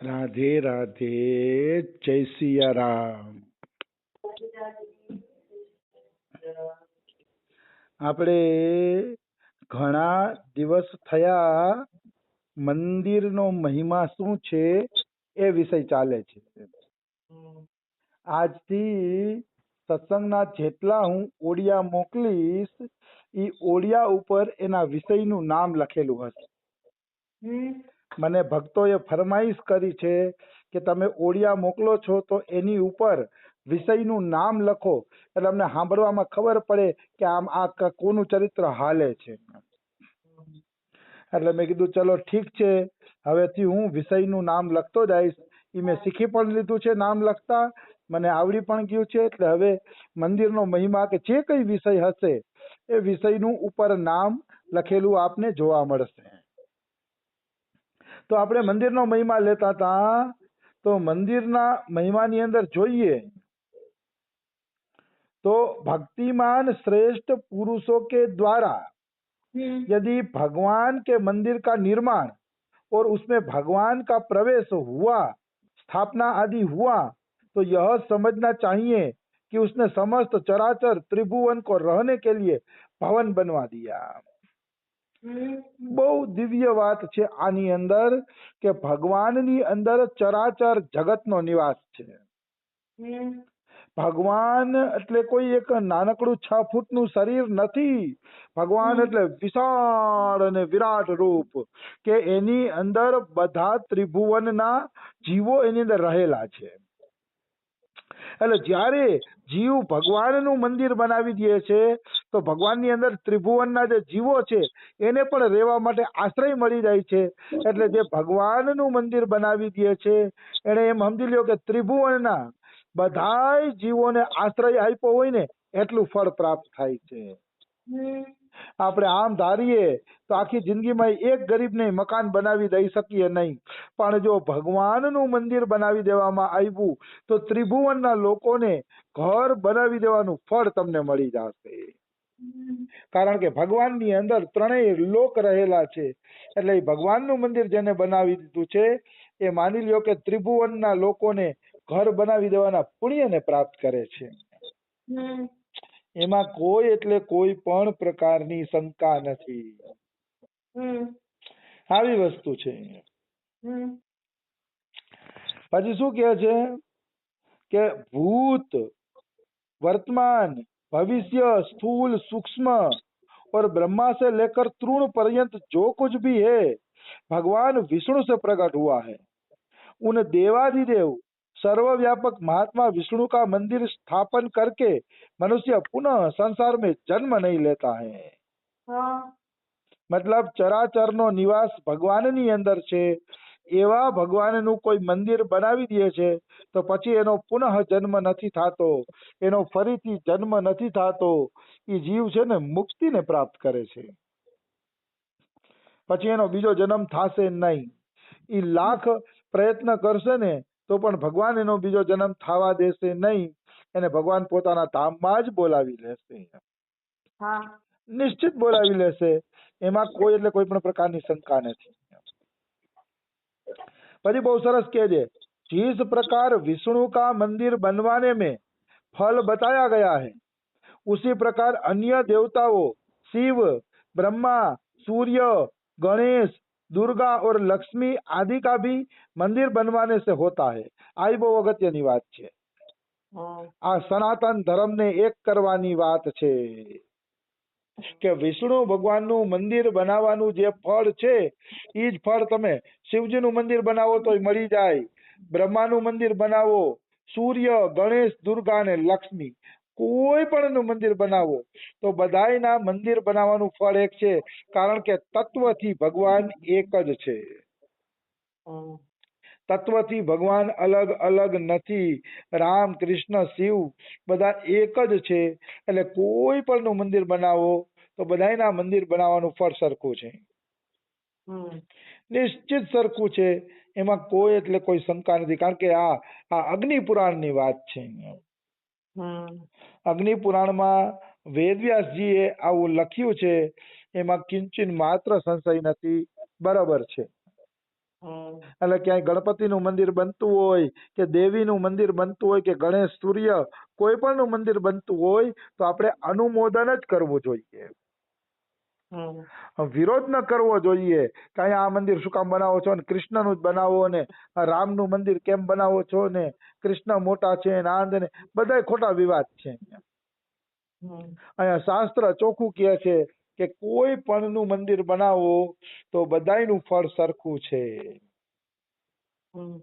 રાધે રાધે, જય સિયા રામ. આપણે ઘણા દિવસ થયા મંદિરનો મહિમા શું છે એ વિષય ચાલે છે. આજથી સત્સંગના જેટલા હું ઓડિયા મોકલીશ એ ઓડિયા ઉપર એના વિષયનું નામ લખેલું હશે. મને ભક્તોએ ફરમાઈશ કરી છે કે તમે ઓડિયા મોકલો છો તો એની ઉપર વિષયનું નામ લખો એટલે અમને સાંભળવામાં ખબર પડે કે આમ આ કોનું ચરિત્ર હાલે છે. એટલે મેં કીધું ચલો ઠીક છે, હવેથી હું વિષયનું નામ લખતો જઈશ. એ મેં શીખી પણ લીધું છે, નામ લખતા મને આવડી પણ ગયું છે. એટલે હવે મંદિરનો મહિમા કે જે કઈ વિષય હશે એ વિષયનું ઉપર નામ લખેલું આપને જોવા મળશે. તો આપણે મંદિરનો મહિમા લેતા હતા, તો મંદિરના મહિમાની અંદર જોઈએ तो भक्तिमान श्रेष्ठ पुरुषों के द्वारा यदि भगवान के मंदिर का निर्माण और उसमें भगवान का प्रवेश हुआ, स्थापना आदि हुआ, तो यह समझना चाहिए कि उसने समस्त चराचर त्रिभुवन को रहने के लिए भवन बनवा दिया. બહુ દિવ્ય વાત છે આની અંદર કે ભગવાનની અંદર ચરાચર જગતનો નિવાસ છે. ભગવાન એટલે કોઈ એક નાનકડું 6 ફૂટનું શરીર નથી. ભગવાન એટલે વિશાળ અને વિરાટ રૂપ કે એની અંદર બધા ત્રિભુવનના જીવો એની અંદર રહેલા છે. એટલે જ્યારે જીવ ભગવાનનું મંદિર બનાવી દે છે તો ભગવાનની અંદર ત્રિભુવનના જે જીવો છે એને પણ રહેવા માટે આશ્રય મળી જાય છે. એટલે જે ભગવાનનું મંદિર બનાવી દે છે એને એમ સમજી લ્યો કે ત્રિભુવનના બધાય જીવોને આશ્રય આપ્યો હોય ને એટલું ફળ પ્રાપ્ત થાય છે. આપણે આમ ધારીએ તો આખી જિંદગીમાં એક ગરીબને મકાન બનાવી દઈ શકીએ નહીં, પણ જો ભગવાનનું મંદિર બનાવી દેવામાં આવ્યું તો ત્રિભુવનના લોકોને ઘર બનાવી દેવાનું ફળ તમને મળી જશે. કારણ કે ભગવાનની અંદર ત્રણેય લોક રહેલા છે. એટલે ભગવાનનું મંદિર જેને બનાવી દીધું છે એ માની લ્યો કે ત્રિભુવનના લોકોને ઘર બનાવી દેવાના પુણ્યને પ્રાપ્ત કરે છે. એમાં કોઈ એટલે કોઈ પણ પ્રકારની શંકા નથી. આવી વસ્તુ છે. પછી શું કહે છે કે ભૂત, वर्तमान, भविष्य, स्थूल, सूक्ष्म और ब्रह्मा से लेकर तृण पर्यंत जो कुछ भी है भगवान विष्णु से प्रकट हुआ है. उन देवाधिदेव सर्वव्यापक महात्मा विष्णु का मंदिर स्थापन करके मनुष्य पुनः संसार में जन्म नहीं लेता है. मतलब ચરાચરનો નિવાસ ભગવાનની અંદર છે. એવા ભગવાનનું કોઈ મંદિર બનાવી દે છે તો પછી એનો પુનઃ જન્મ નથી થતો, એનો ફરીથી જન્મ નથી થતો. એ જીવ છે ને મુક્તિને પ્રાપ્ત કરે છે, પછી એનો બીજો જન્મ થશે નહીં. એ લાખ પ્રયત્ન કરશે ને તો પણ ભગવાન એનો બીજો જન્મ થવા દેશે નહીં. એને ભગવાન પોતાના ધામમાં જ બોલાવી લેશે, નિશ્ચિત બોલાવી લેશે. એમાં કોઈ એટલે કોઈ પણ પ્રકારની શંકા નથી. પછી બહુ સરસ કહે છે, जिस प्रकार विष्णु का मंदिर बनवाने में फल बताया गया है उसी प्रकार अन्य देवताओं शिव, ब्रह्मा, सूर्य, गणेश, दुर्गा और लक्ष्मी आदि का भी मंदिर बनवाने से होता है. આ બહુ અગત્યની વાત છે. આ સનાતન ધર્મને એક કરવાની વાત છે કે વિષ્ણુ ભગવાનનું મંદિર બનાવવાનું જે ફળ છે એ જ ફળ તમે શિવજીનું મંદિર બનાવો તો મળી જાય, બ્રહ્માનું મંદિર બનાવો, સૂર્ય, ગણેશ, દુર્ગા અને લક્ષ્મી કોઈ પણનું મંદિર બનાવો તો બધાયના મંદિર બનાવવાનું ફળ એક છે. કારણ કે તત્વથી ભગવાન એક જ છે. તત્વથી ભગવાન અલગ અલગ નથી. રામ, કૃષ્ણ, શિવ બધા એક જ છે. એટલે કોઈ પણનું મંદિર બનાવો તો બધાયના મંદિર બનાવવાનું ફળ સરખું છે, નિશ્ચિત સરખું છે. એમાં કોઈ એટલે કોઈ શંકા નથી. કારણ કે આ અગ્નિ પુરાણની વાત છે. અગ્નિ પુરાણમાં વેદવ્યાસજીએ આવું લખ્યું છે, એમાં કિંચિન માત્ર સંશય નથી. બરાબર છે. હમ. એટલે ક્યાંય ગણપતિનું મંદિર બનતું હોય કે દેવીનું મંદિર બનતું હોય કે ગણેશ સૂર્ય કોઈ પણનું મંદિર બનતું હોય તો આપણે અનુમોદન જ કરવું જોઈએ. હમ. વિરોધ ન કરવો જોઈએ કે અહીંયા આ મંદિર શું કામ બનાવો છો ને કૃષ્ણનું જ બનાવો ને આ રામનું મંદિર કેમ બનાવો છો ને કૃષ્ણ મોટા છે ને આ ને બધાય ખોટા વિવાદ છે અહીંયા. હમ. અહીંયા શાસ્ત્ર ચોખ્ખું કહે છે કે કોઈ પણનું મંદિર બનાવો તો બધાયનું ફળ સરખું છે. હમ.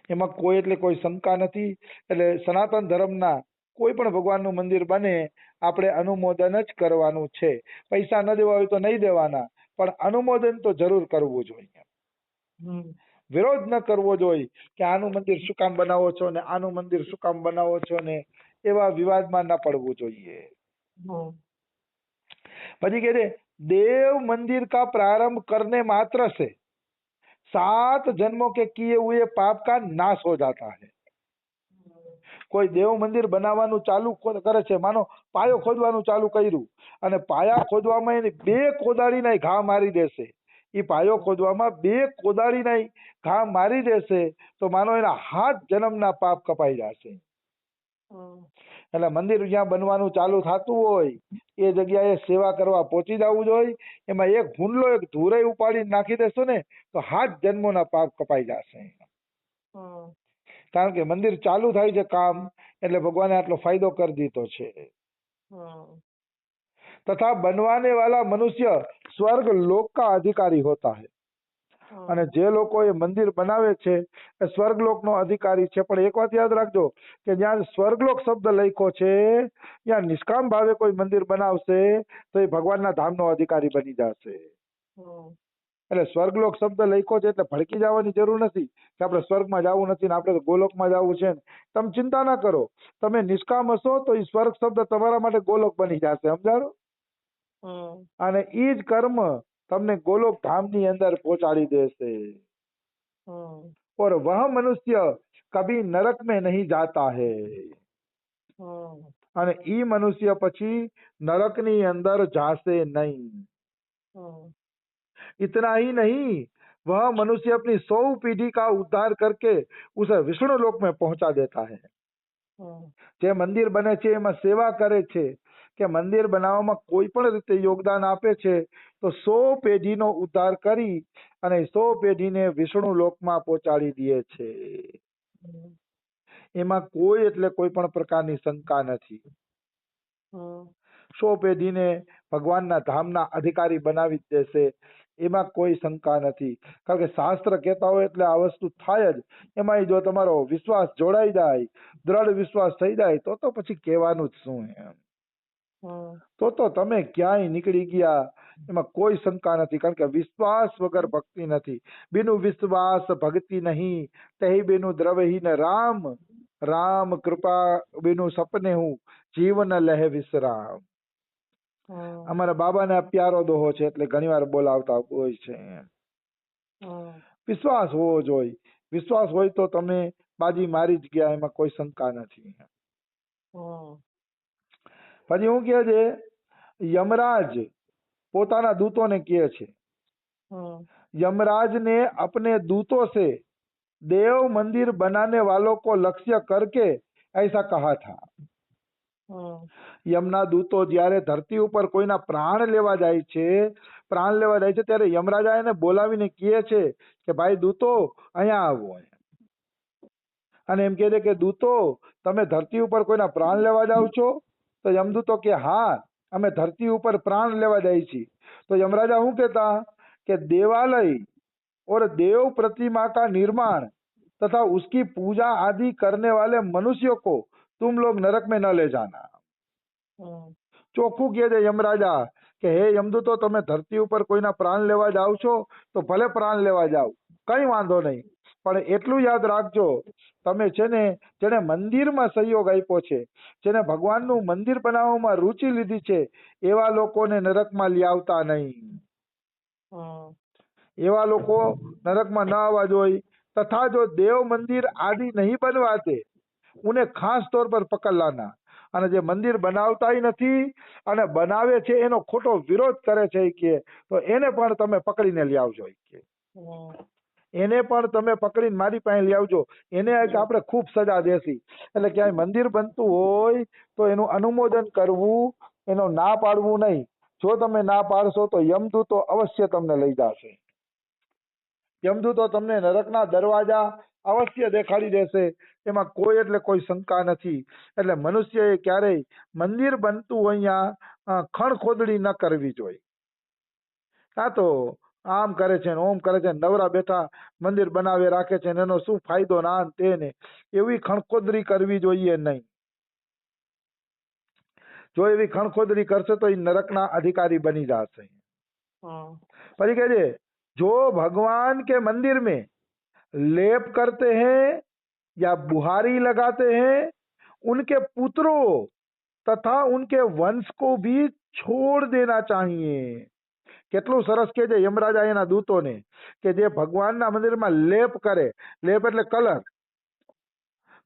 એમાં કોઈ એટલે કોઈ શંકા નથી. એટલે સનાતન ધર્મના કોઈ પણ ભગવાનનું મંદિર બને આપણે અનુમોદન જ કરવાનું છે. પૈસા ન દેવા હોય તો નહીં દેવાના, પણ અનુમોદન તો જરૂર કરવું જોઈએ. હમ. વિરોધ ન કરવો જોઈએ કે આનું મંદિર શું કામ બનાવો છો ને આનું મંદિર શું કામ બનાવો છો ને એવા વિવાદમાં ન પડવું જોઈએ. હમ. પછી કહે છે देव मंदिर का प्रारंभ करने मात्र से 7 जन्मों के किए हुए पाप का नाश हो जाता है. કોઈ દેવ મંદિર બનાવવાનું ચાલુ કરે છે, માનો પાયો ખોદવાનું ચાલુ કર્યું અને પાયા ખોદવામાં એને 2 કોદાળીના ઘા મારી દેશે. એ પાયો ખોદવામાં 2 કોદાળીના ઘા મારી દેશે તો માનો એના 7 જન્મના પાપ કપાઈ જશે. એટલે મંદિર જ્યાં બનવાનું ચાલુ થતું હોય એ જગ્યાએ સેવા કરવા પહોંચી જવું જોઈએ. એમાં એક હુંડલો એક ધૂરે ઉપાડી નાખી દેશો ને તો 7 જન્મોના પાપ કપાઈ જશે. કારણ કે મંદિર ચાલુ થાય છે કામ એટલે ભગવાને આટલો ફાયદો કરી દીધો છે. तथा बनवाने वाला मनुष्य स्वर्ग लोक का अधिकारी होता है. અને જે લોકો એ મંદિર બનાવે છે એ સ્વર્ગલોકનો અધિકારી છે. પણ એક વાત યાદ રાખજો કે જ્યાં સ્વર્ગલોક શબ્દ લખ્યો છે ત્યાં નિષ્કામ ભાવે કોઈ મંદિર બનાવશે તો એ ભગવાનના ધામનો અધિકારી બની જશે. એટલે સ્વર્ગલોક શબ્દ લખ્યો છે એટલે ભડકી જવાની જરૂર નથી કે આપણે સ્વર્ગમાં જવું નથી ને આપણે તો ગોલોકમાં જવું છે ને. તમે ચિંતા ના કરો, તમે નિષ્કામ હશો તો એ સ્વર્ગ શબ્દ તમારા માટે ગોલોક બની જશે. સમજાણો? અને ઈ જ કર્મ તમને गोलोक धाम ની અંદર પહોંચાડી દેશે. और वह मनुष्य कभी नरक में नहीं जाता है. અને ઈ મનુષ્ય પછી નરક ની અંદર જાશે નહીં. इतना ही नहीं, वह मनुष्य अपनी 100 पीढ़ी का उद्धार करके उसे विष्णु लोक में पहुंचा देता है. જે મંદિર બને છે એમાં સેવા કરે છે કે મંદિર બનાવવામાં કોઈ પણ રીતે યોગદાન આપે છે તો 100 પેઢીનો ઉદ્ધાર કરી અને 100 પેઢીને વિષ્ણુ લોકમાં પહોંચાડી દે છે. એમાં કોઈ એટલે કોઈ પણ પ્રકારની શંકા નથી. 100 પેઢીને ભગવાનના ધામના અધિકારી બનાવી જ દેશે. એમાં કોઈ શંકા નથી. કારણ કે શાસ્ત્ર કહેતા હોય એટલે આ વસ્તુ થાય જ. એમાં જો તમારો વિશ્વાસ જોડાઈ જાય, દ્રઢ વિશ્વાસ થઈ જાય તો પછી કહેવાનું જ શું એમ. તો તમે ક્યાંય નીકળી ગયા, એમાં કોઈ શંકા નથી. કારણ કે વિશ્વાસ વગર ભક્તિ નથી. બિનુ વિશ્વાસ ભક્તિ નહીં, તહી બિનુ દ્રવહીન રામ. રામ કૃપા બિનુ સપને હું જીવન લહે વિશ્રામ. અમારા બાબાને પ્યારો દોહો છે એટલે ઘણી વાર બોલાવતા હોય છે. વિશ્વાસ હોવો જોઈએ. વિશ્વાસ હોય તો તમે બાજી મારી જ ગયા, એમાં કોઈ શંકા નથી. પછી હું કહે છે यमराज પોતાના દૂતોને કહે છે, यमराज ने अपने दूतों से देव मंदिर बनाने वालों को लक्ष्य करके ऐसा कहा था. યમના દૂતો જ્યારે ધરતી ઉપર કોઈના પ્રાણ લેવા જાય છે ત્યારે યમરાજા એને બોલાવીને કહે છે કે ભાઈ દૂતો અહીંયા આવો. અને એમ કહે છે કે દૂતો તમે ધરતી ઉપર કોઈના પ્રાણ લેવા જાવ છો? તો યમદૂતો કે હા અમે ધરતી ઉપર પ્રાણ લેવા જાય છીએ. તો યમરાજા શું કહેતા કે देवालय और देव प्रतिमा का निर्माण तथा उसकी पूजा आदि करने वाले मनुष्यों को तुम लोग नरक में न ले जाना. ચોખ્ખું કહે છે યમરાજા કે હે યમદૂતો તમે ધરતી ઉપર કોઈના પ્રાણ લેવા જાવ છો તો ભલે પ્રાણ લેવા જાવ, કઈ વાંધો નહીં, પણ એટલું યાદ રાખજો તમે છે ને જેને મંદિરમાં સહયોગ આપ્યો છે, જેને ભગવાનનું મંદિર બનાવવામાં રુચિ લીધી છે એવા લોકોને નરકમાં લઈ આવતા નહીં. એવા લોકો नरक में न आवा જોઈએ. तथा जो देव मंदिर आदि नहीं बनवाते उन्हें खास तौर पर पकड़ लाना. અને જે મંદિર બનાવતાય નથી અને બનાવે છે એનો ખોટો વિરોધ કરે છે કે તો એને પણ તમે પકડીને લઈ આવજો કે. એને પણ તમે પકડીને મારી પાસે લઈ આવજો. એને કે આપણે ખૂબ સજા દેશી. એટલે ક્યાંય મંદિર બનતું હોય તો એનું અનુમોદન કરવું, એનો ના પાડવું નહીં. જો તમે ના પાડશો તો યમદૂતો અવશ્ય તમને લઈ જશે. યમદૂતો તમને નરકના દરવાજા અવશ્ય દેખાડી દેશે. એમાં કોઈ એટલે કોઈ શંકા નથી. એટલે મનુષ્યએ ક્યારેય મંદિર બનતું હોય અહીંયા ખણ ખોદડી ન કરવી જોઈએ. આ તો આમ કરે છે ને ઓમ કરે છે, નવરા બેઠા મંદિર બનાવે રાખે છે ને એનો શું ફાયદો ના ને તેને, એવી ખણખોદરી કરવી જોઈએ નહીં. જો એવી ખણખોદરી કરશે તો એ નરકના અધિકારી બની જશે. પછી કહે છે जो भगवान के मंदिर में लेप करते हैं या बुहारी लगाते हैं उनके पुत्रों तथा उनके वंश को भी छोड़ देना चाहिए. કેટલું સરસ કે છે યમરાજા એના દૂતોને કે જે ભગવાનના મંદિરમાં લેપ કરે. લેપ એટલે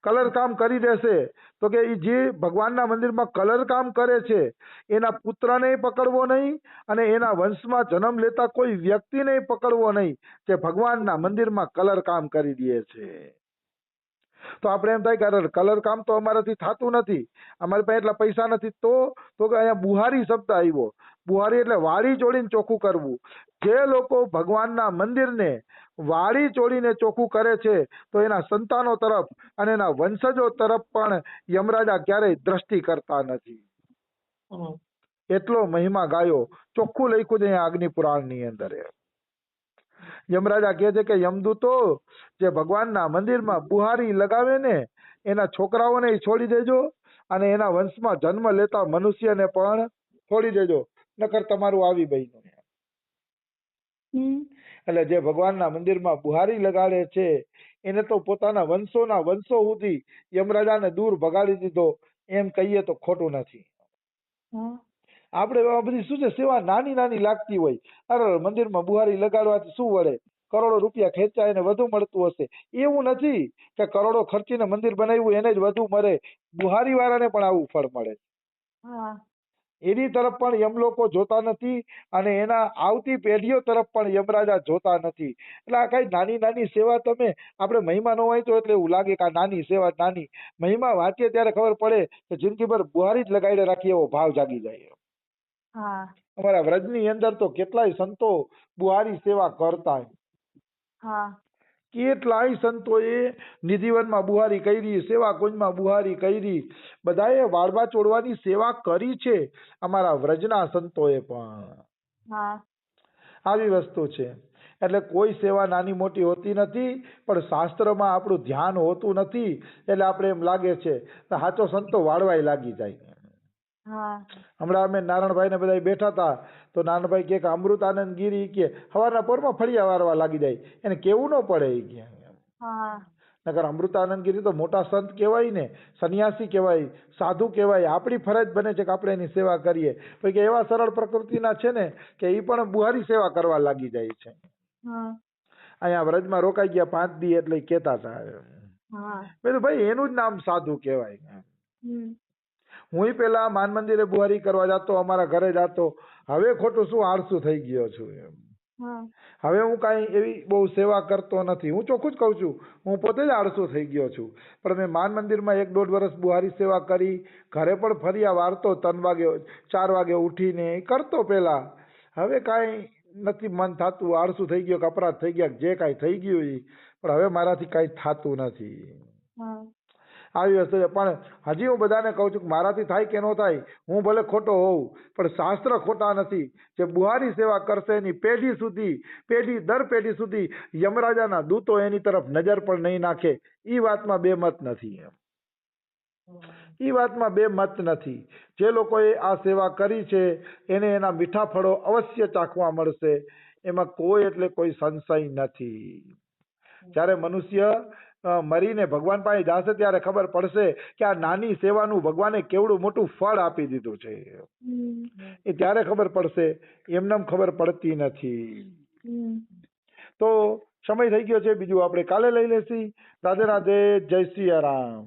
કલર કામ કરી દેશે. તો કે જે ભગવાનના મંદિરમાં કલર કામ કરે છે એના પુત્રને પકડવો નહીં અને એના વંશમાં જન્મ લેતા કોઈ વ્યક્તિને પકડવો નહીં જે ભગવાનના મંદિરમાં કલર કામ કરી દે છે. તો આપણે એમ થાય કે કલર કામ તો અમારાથી થતું નથી, અમારી પાસે એટલા પૈસા નથી. તો કે અહીંયા બુહારી શબ્દ આવ્યો. બુહારી એટલે વાળી ચોળીને ચોખ્ખું કરવું. જે લોકો ભગવાનના મંદિરને વાળી ચોળીને ચોખ્ખું કરે છે તો એના સંતાનો તરફ અને એના વંશજો તરફ પણ યમરાજા ક્યારેય દ્રષ્ટિ કરતા નથી. એટલો મહિમા ગાયો. ચોખ્ખું લખ્યું છે અહીંયા અગ્નિ પુરાણની અંદર. યમરાજા કહે છે કે યમદૂતો જે ભગવાનના મંદિરમાં બુહારી લગાવે ને એના છોકરાઓને છોડી દેજો અને એના વંશમાં જન્મ લેતા મનુષ્યને પણ છોડી દેજો, નકર તમારું આવી બન્યું. એટલે જે ભગવાનના મંદિરમાં બુહારી લગાડે છે એને તો પોતાના વંશો સુધી યમરાજાને દૂર ભગાડી દીધો એમ કહીએ તો ખોટું નથી. આપણે આ બધી શું છે સેવા નાની નાની લાગતી હોય. અરે મંદિરમાં બુહારી લગાડવાથી શું વળે, કરોડો રૂપિયા ખેંચાય એને વધુ મળતું હશે. એવું નથી કે કરોડો ખર્ચીને મંદિર બનાવ્યું એને જ વધુ મળે, બુહારી વાળાને પણ આવું ફળ મળે. એની તરફ પણ યમલોકો જોતા નથી અને એના આવતી પેઢીઓ તરફ પણ યમરાજા જોતા નથી. એટલે આ કઈ નાની નાની સેવા તમે આપણે મહિમા ન હોય તો એટલે એવું લાગે કે આ નાની સેવા નાની. મહિમા વાંચીએ ત્યારે ખબર પડે કે જિંદગીભર બુહારી જ લગાડી રાખીએ એવો ભાવ જાગી જાય. અમારા વ્રજની અંદર તો કેટલાય સંતો બુહારી સેવા કરતા. કેટલાય સંતોએ નિધિવનમાં બુહારી કરી, સેવા કુંજમાં બુહારી કરી, બધાએ વાળવા ચોડવાની સેવા કરી છે અમારા વ્રજના સંતોએ પણ. આવી વસ્તુ છે. એટલે કોઈ સેવા નાની મોટી હોતી નથી, પણ શાસ્ત્રમાં આપણું ધ્યાન હોતું નથી એટલે આપણે એમ લાગે છે સાચો સંતો વાળવાય લાગી જાય. હમણાં અમે નારાયણભાઈ ને બધા બેઠા હતા તો નારાયણભાઈ કે અમૃતાનંદ ગીરી કે સવારના પોરમાં ફળિયા વારવા લાગી જાય, એને કેવું ન પડે કે નકર અમૃતાનંદ ગીરી તો મોટા સંત કહેવાય ને, સંન્યાસી કહેવાય, સાધુ કહેવાય. આપણી ફરજ બને છે કે આપણે એની સેવા કરીએ. પછી કે એવા સરળ પ્રકૃતિના છે ને કે એ પણ બુહારી સેવા કરવા લાગી જાય છે. અહીંયા વ્રજમાં રોકાઈ ગયા 5 દી એટલે કેતા હતા ભાઈ એનું જ નામ સાધુ કહેવાય. હું પેલા માન મંદિરે બુહારી કરવા જતો, અમારા ઘરે જતો. હવે ખોટું શું આળસુ થઈ ગયો છું એમ. હવે હું કાંઈ એવી બહુ સેવા કરતો નથી. હું ચોખ્ખું જ કહું છું, હું પોતે જ આળસુ થઈ ગયો છું. પણ મેં માન મંદિરમાં 1-1.5 વર્ષ બુહારી સેવા કરી. ઘરે પણ ફરિયા વારતો 3 વાગે 4 વાગે ઉઠીને કરતો પેલા. હવે કાંઈ નથી મન થતું, આળસુ થઈ ગયો, અપરાધ થઈ ગયા, જે કાંઈ થઈ ગયું એ. પણ હવે મારાથી કાંઈ થતું નથી. આવી વસ્તુ છે. પણ હજી હું બધાને કહું છું કે મારાથી થાય કે ન થાય, હું ભલે ખોટો હોઉં પણ શાસ્ત્ર ખોટા નથી. જે બુહારી સેવા કરશે એની પેઢી દર પેઢી સુધી યમરાજાના દૂતો એની તરફ નજર પણ નહીં નાખે. એ વાતમાં બે મત નથી. એ વાતમાં બે મત નથી. જે લોકોએ આ સેવા કરી છે એને એના મીઠા ફળો અવશ્ય ચાખવા મળશે. એમાં કોઈ એટલે કોઈ સંશય નથી. જ્યારે મનુષ્ય મરીને ભગવાન પાસે જશે ત્યારે ખબર પડશે કે આ નાની સેવાનું ભગવાને કેવડું મોટું ફળ આપી દીધું છે. એ ત્યારે ખબર પડશે, એમનેમ ખબર પડતી નથી. તો સમય થઈ ગયો છે, બીજું આપણે કાલે લઈ લેશી. રાધે રાધે, જય સિયા રામ.